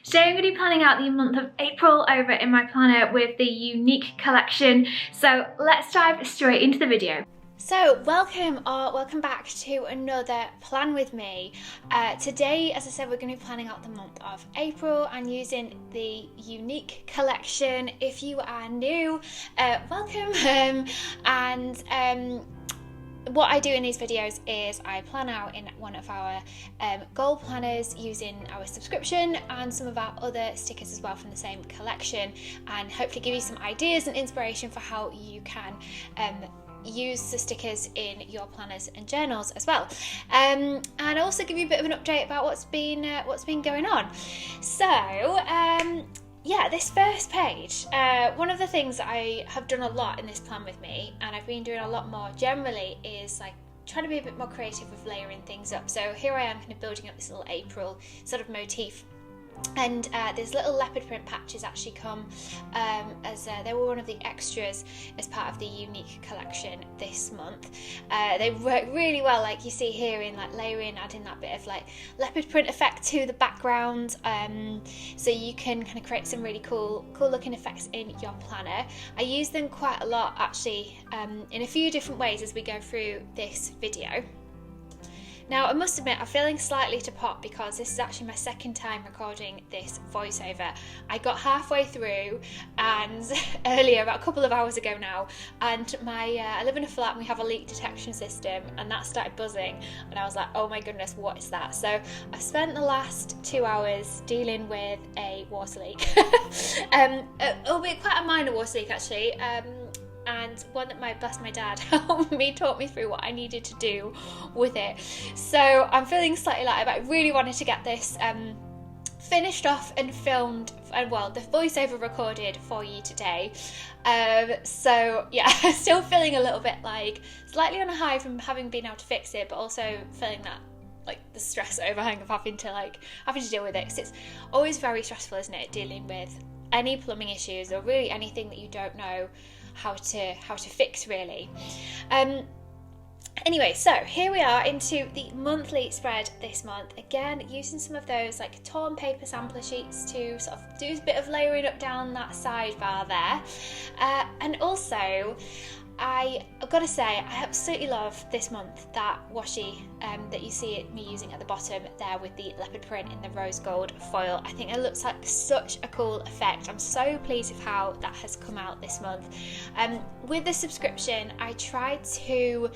Today I'm going to be planning out the month of April over in my planner with the Younique collection. So let's dive straight into the video. So welcome back to another plan with me. Today, as I said, we're going to be planning out the month of April and using the Younique collection. If you are new, welcome. What I do in these videos is I plan out in one of our goal planners using our subscription and some of our other stickers as well from the same collection, and hopefully give you some ideas and inspiration for how you can use the stickers in your planners and journals as well, and also give you a bit of an update about what's been going on. So yeah, this first page, one of the things that I have done a lot in this plan with me, and I've been doing a lot more generally, is like trying to be a bit more creative with layering things up. So here I am kind of building up this little April sort of motif. And these little leopard print patches actually come as they were one of the extras as part of the Younique collection this month. They work really well, like you see here, in like layering, adding that bit of like leopard print effect to the background, so you can kind of create some really cool looking effects in your planner. I use them quite a lot actually, in a few different ways as we go through this video. Now, I must admit, I'm feeling slightly to pop because this is actually my second time recording this voiceover. I got halfway through, and earlier, about a couple of hours ago now, and I live in a flat and we have a leak detection system, and that started buzzing, and I was like, oh my goodness, what is that? So I've spent the last 2 hours dealing with a water leak, albeit quite a minor water leak actually. And one that my dad helped me, talk me through what I needed to do with it. So I'm feeling slightly lighter, but I really wanted to get this finished off and filmed, and well, the voiceover recorded for you today. So yeah, still feeling a little bit like slightly on a high from having been able to fix it, but also feeling that like the stress overhang of having to deal with it. 'Cause it's always very stressful, isn't it, dealing with any plumbing issues or really anything that you don't know how to fix, really. Anyway, so here we are into the monthly spread this month. Again, using some of those like torn paper sampler sheets to sort of do a bit of layering up down that sidebar there, and also I've got to say, I absolutely love this month that washi that you see me using at the bottom there with the leopard print in the rose gold foil. I think it looks like such a cool effect. I'm so pleased with how that has come out this month. With the subscription, I tried to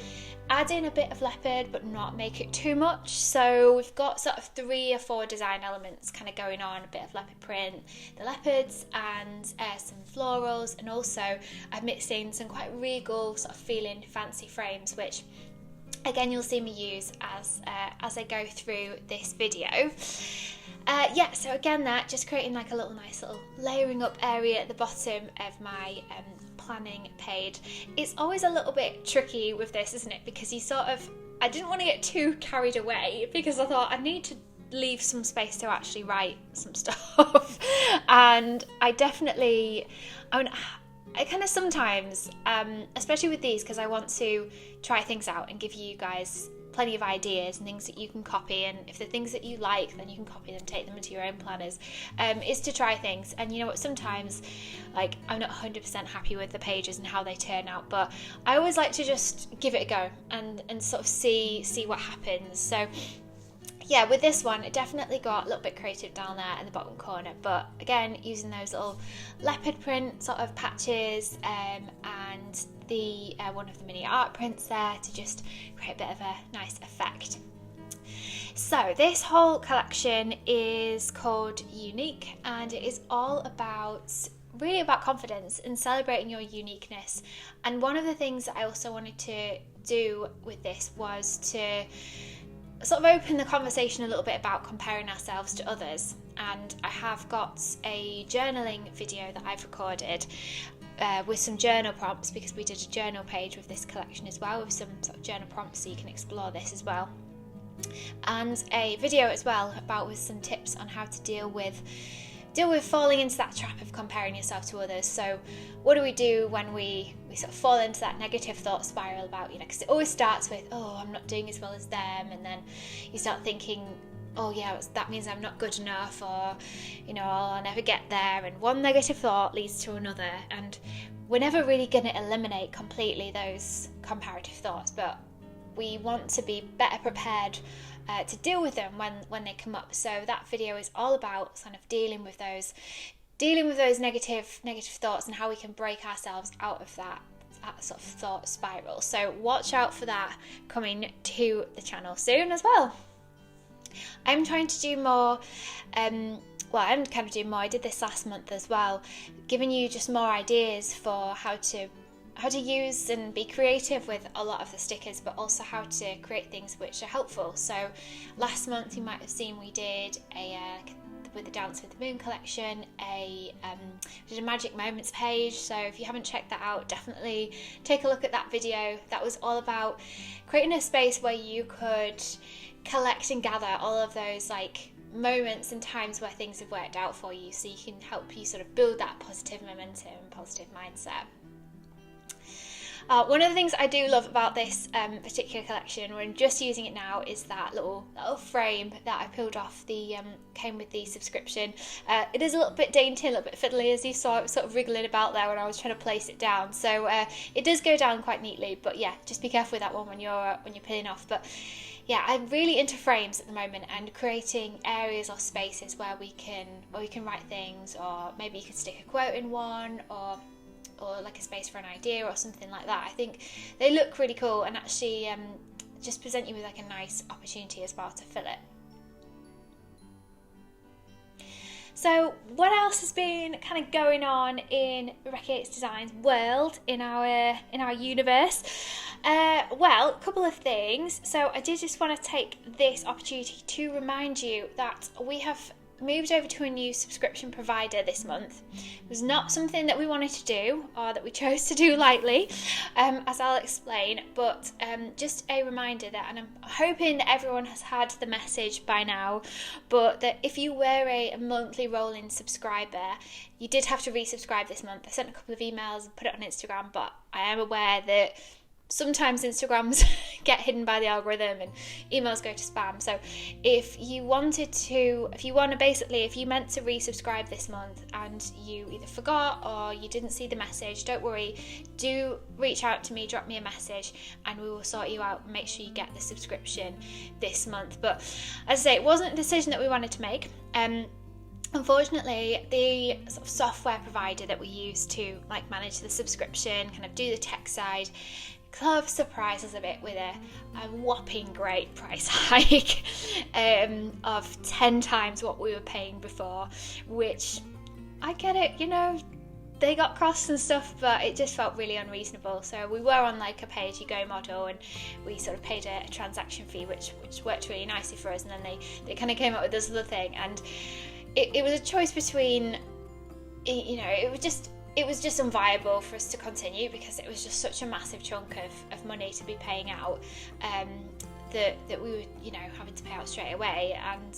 add in a bit of leopard but not make it too much, so we've got sort of 3 or 4 design elements kind of going on, a bit of leopard print, the leopards, and some florals, and also I've mixed in some quite regal sort of feeling fancy frames, which again you'll see me use as I go through this video. Yeah, so again, that just creating like a nice little layering up area at the bottom of my planning page. It's always a little bit tricky with this, isn't it? Because I didn't want to get too carried away, because I thought I need to leave some space to actually write some stuff. And I kind of sometimes, especially with these, because I want to try things out and give you guys plenty of ideas and things that you can copy, and if the things that you like, then you can copy them, take them into your own planners, is to try things. And you know what, sometimes like I'm not 100% happy with the pages and how they turn out, but I always like to just give it a go and sort of see what happens. So yeah, with this one, it definitely got a little bit creative down there in the bottom corner, but again, using those little leopard print sort of patches, and the one of the mini art prints there to just create a bit of a nice effect. So this whole collection is called Younique, and it is all really about confidence and celebrating your uniqueness. And one of the things that I also wanted to do with this was to sort of open the conversation a little bit about comparing ourselves to others. And I have got a journaling video that I've recorded with some journal prompts, because we did a journal page with this collection as well, with some sort of journal prompts, so you can explore this as well, and a video as well with some tips on how to deal with falling into that trap of comparing yourself to others. So what do we do when we sort of fall into that negative thought spiral about, because it always starts with, oh, I'm not doing as well as them, and then you start thinking oh yeah, that means I'm not good enough, or, you know, I'll never get there, and one negative thought leads to another, and we're never really going to eliminate completely those comparative thoughts, but we want to be better prepared to deal with them when they come up. So that video is all about kind of dealing with those negative thoughts and how we can break ourselves out of that sort of thought spiral. So watch out for that coming to the channel soon as well. I'm trying to do more, I'm kind of doing more. I did this last month as well, giving you just more ideas for how to use and be creative with a lot of the stickers, but also how to create things which are helpful. So last month you might have seen we did with the Dance with the Moon collection, we did a Magic Moments page. So if you haven't checked that out, definitely take a look at that video. That was all about creating a space where you could collect and gather all of those like moments and times where things have worked out for you, so you can help you sort of build that positive momentum and positive mindset. One of the things I do love about this particular collection, when I'm just using it now, is that little frame that I peeled off came with the subscription. It is a little bit dainty, a little bit fiddly, as you saw. It was sort of wriggling about there when I was trying to place it down. So it does go down quite neatly, but yeah, just be careful with that one when you're peeling off. But yeah, I'm really into frames at the moment and creating areas or spaces where we can write things, or maybe you could stick a quote in one, or like a space for an idea or something like that. I think they look really cool and actually just present you with like a nice opportunity as well to fill it. So what else has been kind of going on in Rebecca Yates Design's world, in our universe? Well, a couple of things. So I did just want to take this opportunity to remind you that we have moved over to a new subscription provider this month. It was not something that we wanted to do or that we chose to do lightly, as I'll explain, but just a reminder that, and I'm hoping that everyone has had the message by now, but that if you were a monthly rolling subscriber, you did have to resubscribe this month. I sent a couple of emails and put it on Instagram, but I am aware that sometimes Instagrams get hidden by the algorithm and emails go to spam. So if you meant to resubscribe this month and you either forgot or you didn't see the message, don't worry, do reach out to me, drop me a message, and we will sort you out and make sure you get the subscription this month. But as I say, it wasn't a decision that we wanted to make. Unfortunately, the sort of software provider that we use to like manage the subscription, kind of do the tech side, kind of surprised us a bit with a whopping great price hike of 10 times what we were paying before, which I get it, you know, they got costs and stuff, but it just felt really unreasonable. So we were on like a pay-as-you-go model, and we sort of paid a transaction fee, which worked really nicely for us, and then they kind of came up with this other thing, and it was a choice between, you know, it was just unviable for us to continue, because it was just such a massive chunk of money to be paying out that we were, you know, having to pay out straight away. And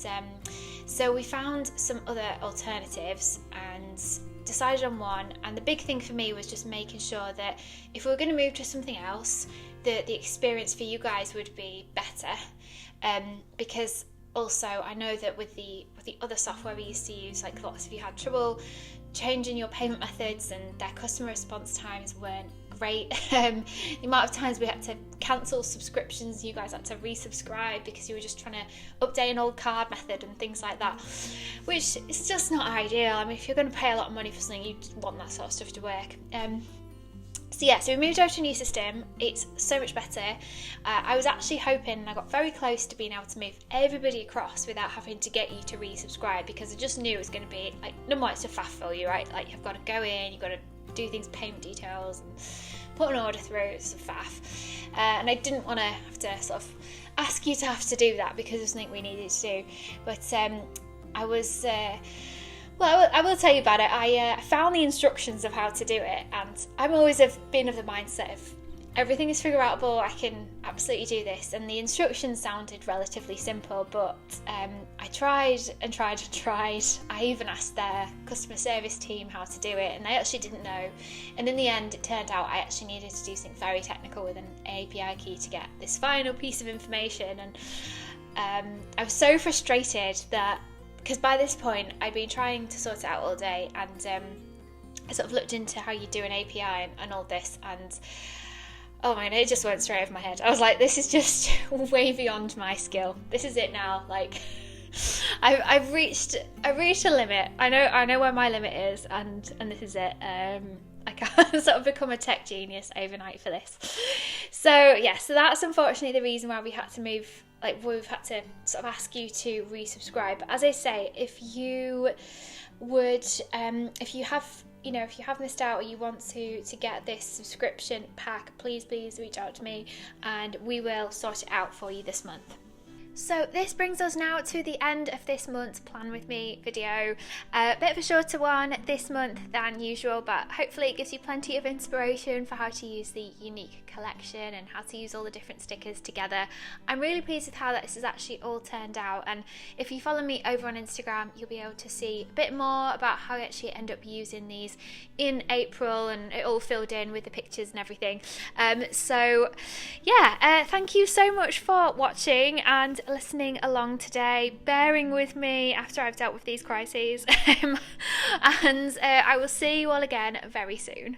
so we found some other alternatives and decided on one. And the big thing for me was just making sure that if we were going to move to something else, the experience for you guys would be better, because also I know that with the other software we used to use, like lots of you had trouble changing your payment methods, and their customer response times weren't great. The amount of times we had to cancel subscriptions, you guys had to resubscribe because you were just trying to update an old card method and things like that, which is just not ideal. I mean, if you're going to pay a lot of money for something, you want that sort of stuff to work. So we moved over to a new system. It's so much better. I was actually hoping, and I got very close to being able to move everybody across without having to get you to resubscribe, because I just knew it was going to be like, number one, it's a faff for you, right? Like, you've got to go in, you've got to do things, payment details, and put an order through. It's a faff, and I didn't want to have to sort of ask you to have to do that because it was something we needed to do. But I was. Well, I will tell you about it. I found the instructions of how to do it, and I'm always been of the mindset of everything is figure outable, I can absolutely do this. And the instructions sounded relatively simple, but I tried and tried and tried. I even asked their customer service team how to do it, and they actually didn't know. And in the end, it turned out I actually needed to do something very technical with an API key to get this final piece of information. And I was so frustrated that, because by this point I'd been trying to sort it out all day, and I sort of looked into how you do an API and all this, and oh man, it just went straight over my head. I was like, this is just way beyond my skill. This is it now. Like, I've reached a limit. I know where my limit is, and this is it. I can't sort of become a tech genius overnight for this. So yeah, so that's unfortunately the reason why we had to move. Like, we've had to sort of ask you to resubscribe. But as I say, if you would, if you have missed out, or you want to get this subscription pack, please reach out to me and we will sort it out for you this month. So this brings us now to the end of this month's Plan With Me video. A bit of a shorter one this month than usual, but hopefully it gives you plenty of inspiration for how to use the unique collection and how to use all the different stickers together. I'm really pleased with how this has actually all turned out, and if you follow me over on Instagram, you'll be able to see a bit more about how I actually end up using these in April, and it all filled in with the pictures and everything. So yeah, thank you so much for watching and listening along today, bearing with me after I've dealt with these crises, and I will see you all again very soon.